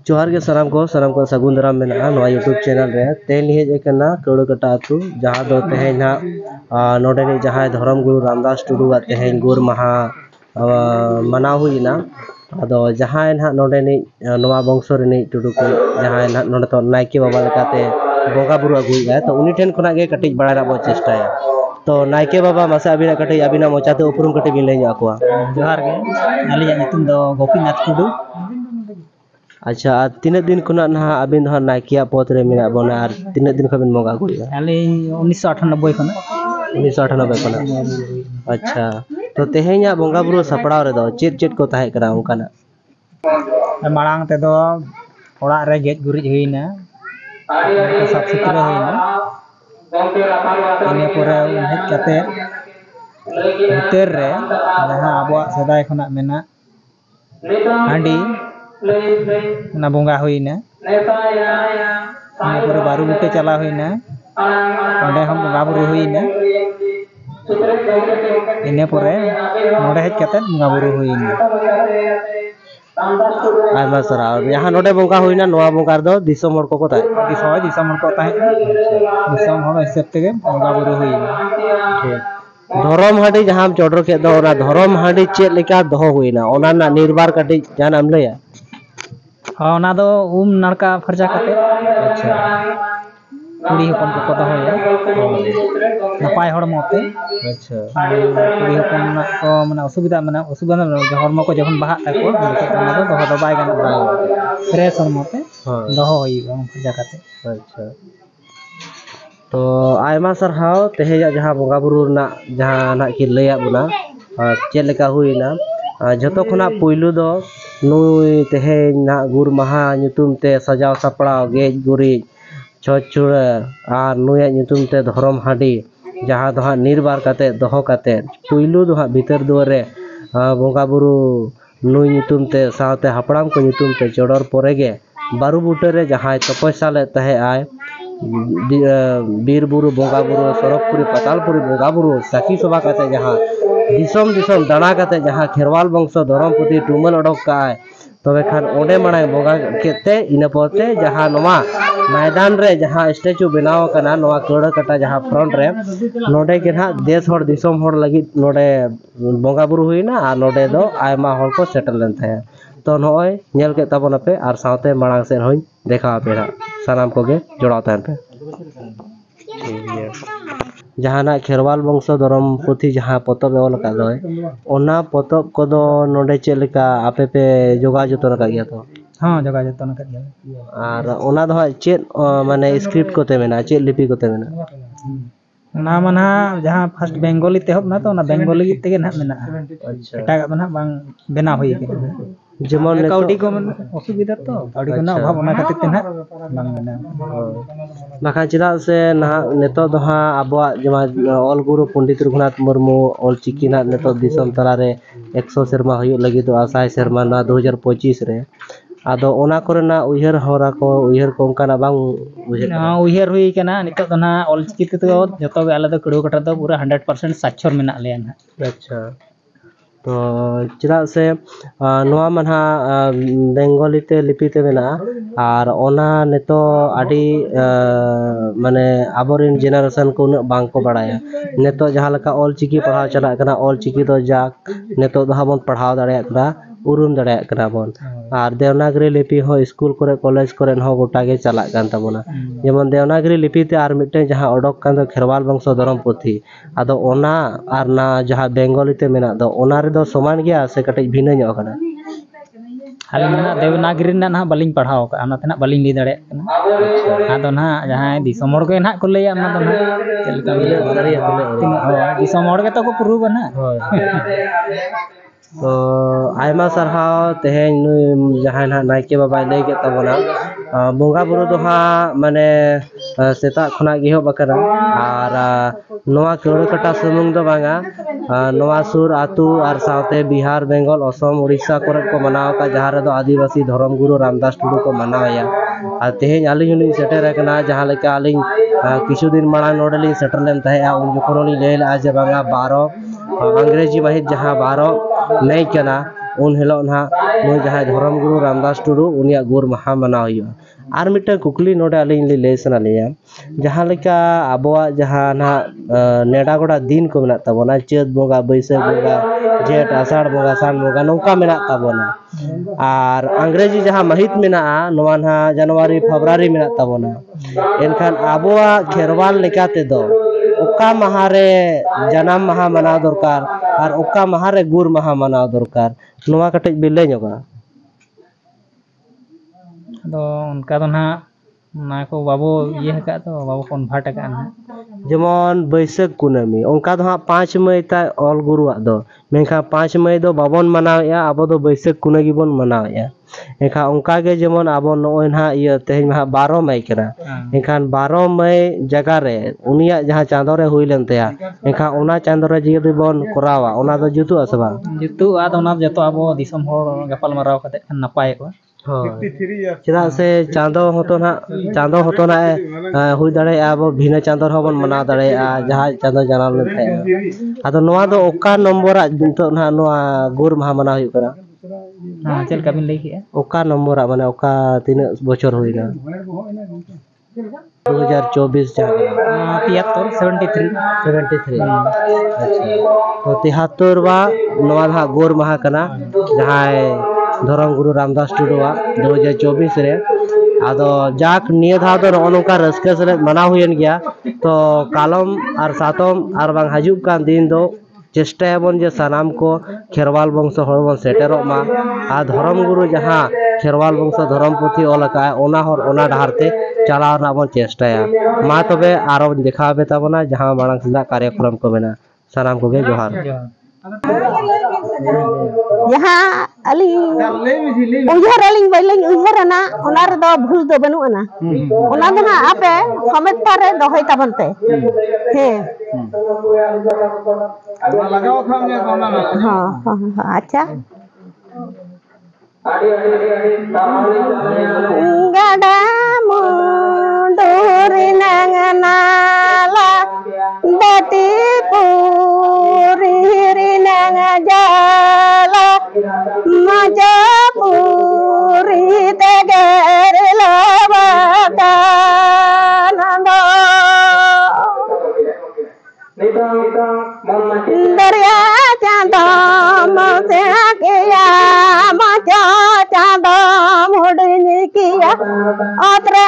जोहार के साराम को सगुन दाराम मेना नवा यूट्यूब चैनल रे तेल हेज एकना कौड़कटा आतु जहाँ दो तेहेन ना नोडेनी जहाँ धर्म गुरु रामदास टुडू तेहेन गुर महा मनाव हुईना अदो जहाँ ना नोडेनी नवा वंशो रेनी टुडू को जहाँ ना नोडे तो नायके बाबा लेकाते बोगा बुरु अगुईगा तो उनी ठेन खुना गे कटिज बड़ा बो चेष्टाया तो नायके बाबा मासे अबिना कटिज अबिना मोचाते उपरुम कटिज बिन लई आकोआ जोहार गे अलिया ᱧᱩᱛᱩᱢ दो गोपीनाथ टुडू। अच्छा तीन दिन खुना ना अबिन दो नायकिया पद रे मेना बोना और तीन दिन खबिन मोगा गुड़िया अली 1998 खना 1998 खना। अच्छा तो तेहेኛ बोंगा बुरु सपड़ाव रे दो चेत चेत को ताहे करा उनकाना मांग ते दो ओड़ा रे गेज गुरिज हुईना साफ सुथरा हुईना इने पुरे हेज कते भीतर रे जहां आबो सदाय खना मेना हांडी ना बोंगा हुईना इने पुरे बारू बुटे चला हुईना ओंडे हम बोंगा बुरु हुईना इने पुरे नोडे हेज कते बोंगा बुरु हुईना आयमा सरा यहाँ नोडे बोंगा हुईना नोवा बोंगा दो दिसम हर को ताहे दिसम हर को ताहे दिसम हर हिसाब तेगे बोंगा बुरु हुईना धरम हांडी जहां चोडर के दो ओना धरम हांडी चेत लेका दहो हुईना ओना ना निर्बार कटि जान हम लया हां ओना दो नाड़का फरजा कते अच्छा कुड़ी हपन को दहोया नपाय हड़मोते अच्छा कुड़ी हपन को माने असुविधा हड़मो को जखन बाहा ताको ओना दो दहो दो बाय गाना फ्रेश हड़मोते दहो हुईबा फरजा कते। अच्छा तो आयमा सरहाव तेहेजा जहाँ बोंगा बुरु ना जहाँ ना कि लया बुना चेत लेका हुईना जतो खुना पुइलु दो नुई तेहेन ना गुर महा ᱧᱩᱛᱩᱢ ते सजाव सपड़ाव गेज गुरी छछुड़ा और नुया ᱧᱩᱛᱩᱢ ते धरम हांडी जहाँ दो हाँ निर्बार कते दहो कते पुइलु दो हाँ भीतर दुआर रे बोंगा बुरु नुई ᱧᱩᱛᱩᱢ ते सावते हापड़ाम को ᱧᱩᱛᱩम ते चोडर पोरेगे बारू बुटे रे जहाँ तपस्या ले तहे आय बीर बुरु बोंगा बुरु सरकपुरी पतालपुरी बोंगा बुरु साखी सभा कते जहाँ दिसम दिसम दाना कते जहाँ खेरवाल वंश धरमपुती टुमल ओडक काय तबे खान ओडे माने बोंगा केते इना पोते जहाँ नोमा मैदान रे जहाँ स्टैचू बनाव कना नोवा कोड़ा कटा जहाँ फ्रंट रे नोडे के ना देश हर दिसम हर लगी नोडे बोंगा बुरु हुईना आ नोडे दो आयमा हर को सेटल लेन थे तो नोय नेल के तबन पे और साथे मांग से होई देखा पे सानाम को गे जोड़ाव तहन पे जहाना खेरवाल वंश धरम पुथी जहाँ पोतब ऑल का दो ओना पोतब को दो नोडे चेलिका आपे पे जोगा जतन का गया तो हां जोगा जतन का गया और ओना दो चेत माने स्क्रिप्ट कोते मेना चेत लिपि कोते मेना ना मना जहाँ फर्स्ट बेंगोली तेहब ना तो ना बेंगोली तेगे ना मेना अच्छा एटा का बना बांग बेना होई के जेमन काउडी को मन असुविधा तो काउडी को ना अभाव ना खातिर ते ना बांग मेना बाखा चिरा से ना नेतो दो हाँ अबवा जमा ऑल गुरु पंडित रघुनाथ मुर्मू ऑल चिकी ना नेतो दिसम तला रे 100 शर्मा हुई लगी तो आसाय शर्मा ना 2025 रे आदो ओना कोरेना उयहर होरा को उयहर को उनका बांग उयहर हुई केना नितो तो ना ऑल चिकी ते तो जतो आले दो कड़ो कटा दो पूरा 100% साक्षर मेना लेया ना। अच्छा तो चिरा से नोआ मनहा बेंगोली ते लिपि ते मेना और ओना नेतो आडी माने आबोरिन जेनरेशन को उन बांग को बढ़ाया नेतो जहाँ लका ऑल चिकी पढ़ाव चला कना ऑल चिकी तो जाक नेतो दो बन पढ़ाव दाड़े कना उरुम दाड़े कना बन और देवनागरी लिपि हो स्कूल करे कॉलेज करे हो गोटा गे चला कान तबोना जेमन देवनागरी लिपि ते आर मिटे जहाँ ओडक कान दो खेरवाल वंश धरम पुथी आदो ओना आर ना जहाँ बेंगोली ते मेना दो ओना रे दो समान गया से कटई भिन्न ᱧᱚᱜ कना हाली ना देवनागरी ना ना बालिंग पढ़ाव का ना तना बालिंग ली दाड़े कना आदो ना जहाँ दिसम हर के ना को लेया ना दो ना चलका दिसम हर के तो को प्रूव ना तो आयमा सरहाव तेहेन जहाँ ना नायके बाबा लई के तबना बोंगा बुरु दो हाँ माने सेता खुना गे होब करा और नोवा कोड़ा कटा सुमुंग दो बांगा नोवा सुर आतु और साथे बिहार बेंगल असम उड़ीसा करे को मनाव का जहाँ रे दो आदिवासी धर्म गुरु रामदास टुडू को मनावया और तेहेन आलिन हुनी सेटर कना जहाँ लेका आलिन किछु दिन माड़ा नोडली सेटल लेन तहे उन जखोनी ले आज बांगा 12 अंग्रेजी महित जहाँ 12 नहीं कना उन हिलो ना नुई जहाँ धर्म गुरु रामदास टुडू उनिया गुर महा मनाव हुआ आर मिट्टा कुकली नोडे अलिंग ले सना लिया जहाँ लेका आबोआ जहाँ ना नेडा गोड़ा दिन को मेना तबोना चैत बोंगा बैसाख बोंगा जेठ आषाढ़ बोंगा सान बोंगा नौका मेना तबोना आर अंग्रेजी जहाँ महित मेना नोआ ना जनवरी फरवरी मेना तबोना एनखान आबोआ खेरवाल लेकाते दो ओका महारे जन्म महा मनाव दरकार और ओका महारे गुर महा मनाव दरकार नोआ कटेज बिल्ले जोगा तो उनका तो ना ना को बाबू ये है का तो बाबू कन्वर्ट का ना जेमन बैसाख कुनामी उनका तो हाँ 5 मई तक ऑल गुरुआ दो मेखा 5 मई दो बाबन मनावेया आबो दो बैसाख कुनागी बन मनावेया एखा उनका के जेमन आबो नोय ना ये तेज मा 12 मई करा एखान 12 मई जगह रे उनिया जहां चांदो रे हुई लेनतेया एखा ओना चांदो रे जी बन करावा ओना दो जुतु असबा जुतु आ तो ना जतो आबो दिसम होर गपाल माराव कते नपाय को चेदा से चांदो होतो ना हुई दाड़े आबो भिना चांदो हबन मना दाड़े जहां चांदो जानाल लेते आदो नोआ दो ओका नंबर तो ना नोआ गुर महा मना हुई करा हां चल कबिन लई के ओका नंबर माने ओका तीन बछर हुईना 2024 जहां 73 तो 73 बा नोआ हा गुर महा कना जहां धर्म गुरु रामदास टुडुआ 2024 रे आदो जाक निये धा दो नोका रस्के से मना हुयन गया तो कालम और सातम और बांग हजुक कान दिन दो चेष्टायाबन जे सानाम को खेरवाल वंश हरबन सेटेरो मा आ धर्म गुरु जहां खेरवाल वंश धर्म पुथी ओलका ओना हर ओना डाहरते चलाव ना बन चेष्टाया मा तबे आरो देखाबे ताबना जहां मांग सिदा कार्यक्रम को मेना सानाम को गे जोहार यहाँ अली उजहर अलिंग बैलिंग उजहर ना ओना रे दो भूल दो बनु ना ओना दो ना आपे समेत रे दोहै ताबनते हे लगाओ खाम जे कोना हां अच्छा गड़ा मुंडोरी नंगनाला दती पूरी रे नंग जाला मजा पूरी ते गर लबका नंदो दरिया चांदा मसे किया मचा चांदा मुड़नी किया अतरे